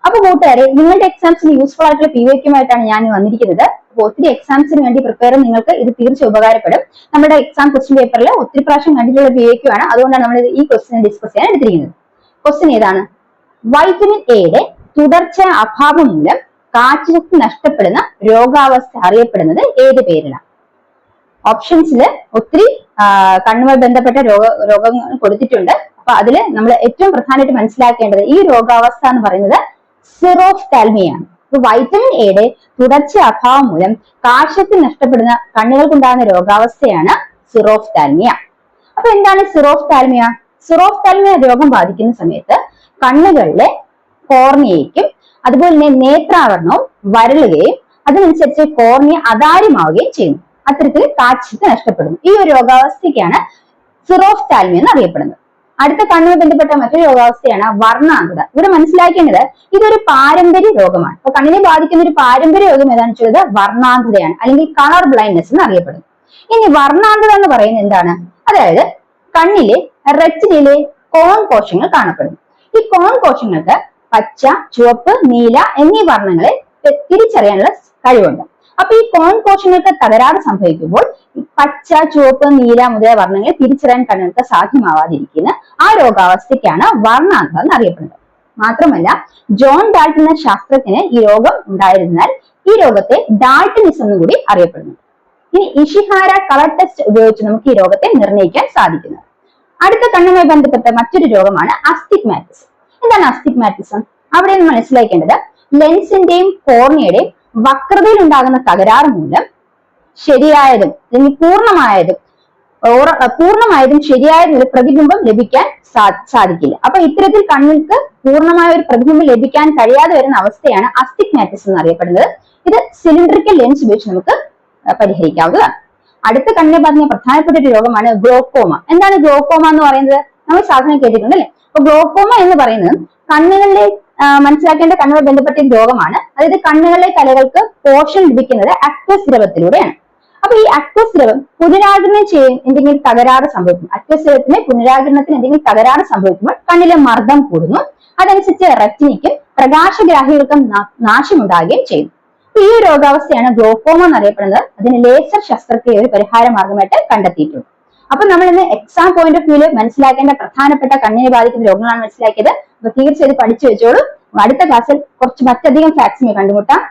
അപ്പൊ കൂട്ടുകാരെ, നിങ്ങളുടെ എക്സാംസിന് യൂസ്ഫുൾ ആയിട്ടുള്ള PYQമായിട്ടാണ് ഞാൻ വന്നിരിക്കുന്നത്. അപ്പോൾ ഒത്തിരി എക്സാംസിന് വേണ്ടി പ്രിപ്പയർ നിങ്ങൾക്ക് ഇത് തീർച്ചയായും ഉപകാരപ്പെടും. നമ്മുടെ എക്സാം ക്വസ്റ്റ്യൻ പേപ്പറിൽ ഒത്തിരി പ്രാവശ്യം കണ്ടിട്ടുള്ള PYQ ആണ്. അതുകൊണ്ടാണ് നമ്മൾ ഈ ക്വസ്റ്റ്യൻ ഡിസ്കസ് ചെയ്യാൻ എടുത്തിരിക്കുന്നത്. ക്വസ്റ്റ്യൻ ഏതാണ്? വൈറ്റമിൻ എയുടെ തുടർച്ച അഭാവം മൂലം കാഴ്ചശക്തി നഷ്ടപ്പെടുന്ന രോഗാവസ്ഥ അറിയപ്പെടുന്നത് ഏത് പേരിലാണ്? ഓപ്ഷൻസിൽ ഒത്തിരി കണ്ണുമായി ബന്ധപ്പെട്ട രോഗങ്ങൾ കൊടുത്തിട്ടുണ്ട്. അപ്പൊ അതില് നമ്മൾ ഏറ്റവും പ്രധാനമായിട്ട് മനസ്സിലാക്കേണ്ടത് ഈ രോഗാവസ്ഥ എന്ന് പറയുന്നത് സിറോഫ്താൽമിയാണ്. വൈറ്റമിൻ എയുടെ തുടർച്ച അഭാവം മൂലം കാഴ്ചശക്തി നഷ്ടപ്പെടുന്ന കണ്ണുകൾക്കുണ്ടാകുന്ന രോഗാവസ്ഥയാണ് സിറോഫ്താൽമിയ. അപ്പൊ എന്താണ് സിറോഫ്താൽമിയ? സിറോഫ്താൽമിയ രോഗം ബാധിക്കുന്ന സമയത്ത് കണ്ണുകളിലെ കോർണിയയ്ക്കും അതുപോലെ തന്നെ നേത്രാവരണവും വരളുകയും അതിനനുസരിച്ച് കോർണിയ അതാര്യമാവുകയും ചെയ്യുന്നു. അത്തരത്തിൽ കാഴ്ചശക്തി നഷ്ടപ്പെടുന്നു. ഈ ഒരു രോഗാവസ്ഥയ്ക്കാണ് സിറോഫ്താൽമിയ എന്ന് അറിയപ്പെടുന്നത്. അടുത്ത കണ്ണുമായി ബന്ധപ്പെട്ട മറ്റൊരു രോഗാവസ്ഥയാണ് വർണ്ണാന്ധത. ഇവിടെ മനസ്സിലാക്കേണ്ടത് ഇതൊരു പാരമ്പര്യ രോഗമാണ്. അപ്പൊ കണ്ണിനെ ബാധിക്കുന്ന ഒരു പാരമ്പര്യ രോഗം ഏതാണെന്ന് വെച്ചാൽ വർണ്ണാന്ധതയാണ്, അല്ലെങ്കിൽ കളർ ബ്ലൈൻഡ്നെസ് എന്ന് അറിയപ്പെടുന്നു. ഇനി വർണ്ണാന്ധത എന്ന് പറയുന്നത് എന്താണ്? അതായത് കണ്ണിലെ റെറ്റിനയിലെ കോൺ കോശങ്ങൾ കാണപ്പെടുന്നു. ഈ കോൺ കോശങ്ങൾക്ക് പച്ച, ചുവപ്പ്, നീല എന്നീ വർണ്ണങ്ങളെ തിരിച്ചറിയാനുള്ള കഴിവുണ്ട്. അപ്പൊ ഈ കോൺ കോശങ്ങൾക്ക് തകരാറ് സംഭവിക്കുമ്പോൾ പച്ച, ചുവപ്പ്, നീല മുതലായ വർണ്ണങ്ങളെ തിരിച്ചറിയാൻ കണ്ണുകൾക്ക് സാധ്യമാവാതിരിക്കുന്ന ആ രോഗാവസ്ഥയ്ക്കാണ് വർണ്ണാന്ധത എന്നറിയപ്പെടുന്നത്. മാത്രമല്ല, ജോൺ ഡാൾട്ടൺ എന്ന ശാസ്ത്രജ്ഞന് ഈ രോഗം ഉണ്ടായിരുന്നാൽ ഈ രോഗത്തെ ഡാൾട്ടനിസം എന്ന് കൂടി അറിയപ്പെടുന്നു. ഇനി ഇഷിഹാര കളർ ടെസ്റ്റ് ഉപയോഗിച്ച് നമുക്ക് ഈ രോഗത്തെ നിർണ്ണയിക്കാൻ സാധിക്കുന്നത്. അടുത്ത കണ്ണുമായി ബന്ധപ്പെട്ട മറ്റൊരു രോഗമാണ് അസ്റ്റിഗ്മാറ്റിസം. എന്താണ് അസ്റ്റിഗ്മാറ്റിസം? അവിടെ നിന്ന് മനസ്സിലാക്കേണ്ടത് ലെൻസിന്റെയും കോർണിയയുടെയും വക്രതയിൽ ഉണ്ടാകുന്ന തകരാറ് മൂലം ശരിയായതും അല്ലെങ്കിൽ പൂർണ്ണമായതും ശരിയായതും ഒരു പ്രതിബിംബം ലഭിക്കാൻ സാധിക്കില്ല. അപ്പൊ ഇത്തരത്തിൽ കണ്ണുകൾക്ക് പൂർണ്ണമായ ഒരു പ്രതിബിംബം ലഭിക്കാൻ കഴിയാതെ വരുന്ന അവസ്ഥയാണ് അസ്റ്റിഗ്മാറ്റിസം എന്നറിയപ്പെടുന്നത്. ഇത് സിലിണ്ടറിക്കൽ ലെൻസ് ഉപയോഗിച്ച് നമുക്ക് പരിഹരിക്കാവുന്നതാണ്. അടുത്ത കണ്ണിനെ ബാധിക്കുന്ന പ്രധാനപ്പെട്ട ഒരു രോഗമാണ് ഗ്ലോക്കോമ. എന്താണ് ഗ്ലോക്കോമ എന്ന് പറയുന്നത്? നമ്മൾ സാധാരണ കേട്ടിട്ടുണ്ട് അല്ലെ? അപ്പൊ ഗ്ലോക്കോമ എന്ന് പറയുന്നത് കണ്ണുകളിലെ മനസ്സിലാക്കേണ്ട കണ്ണുമായി ബന്ധപ്പെട്ട രോഗമാണ്. അതായത് കണ്ണുകളിലെ കലകൾക്ക് പോഷണം ലഭിക്കുന്നത് അക്വസ് ദ്രവത്തിലൂടെയാണ്. അപ്പൊ ഈ അക്വസ് ദ്രവം പുനരാഗിരണം ചെയ്യും എന്തെങ്കിലും തകരാറ് സംഭവിക്കും. അക്വസ് ദ്രവത്തിന് പുനരാഗിരണത്തിന് എന്തെങ്കിലും തകരാറ് സംഭവിക്കുമ്പോൾ കണ്ണിലെ മർദ്ദം കൂടുന്നു. അതനുസരിച്ച് റെറ്റിനയ്ക്കും പ്രകാശഗ്രാഹികൾക്കും നാശമുണ്ടാകുകയും ചെയ്യും. ഈ രോഗാവസ്ഥയാണ് ഗ്ലോക്കോമ എന്നറിയപ്പെടുന്നത്. അതിന് ലേസർ ശസ്ത്രക്രിയ ഒരു പരിഹാര മാർഗമായിട്ട് കണ്ടെത്തിയിട്ടുണ്ട്. അപ്പൊ നമ്മൾ ഇന്ന് എക്സാം പോയിന്റ് ഓഫ് വ്യൂല് മനസ്സിലാക്കേണ്ട പ്രധാനപ്പെട്ട കണ്ണിനെ ബാധിക്കുന്ന രോഗങ്ങളാണ് മനസ്സിലാക്കിയത്. അപ്പൊ തീർച്ചയായും പഠിച്ചു വെച്ചോളൂ. അടുത്ത ക്ലാസ്സിൽ കുറച്ച് മറ്റധികം ഫാക്ട്സുമായി കണ്ടുമുട്ടാം.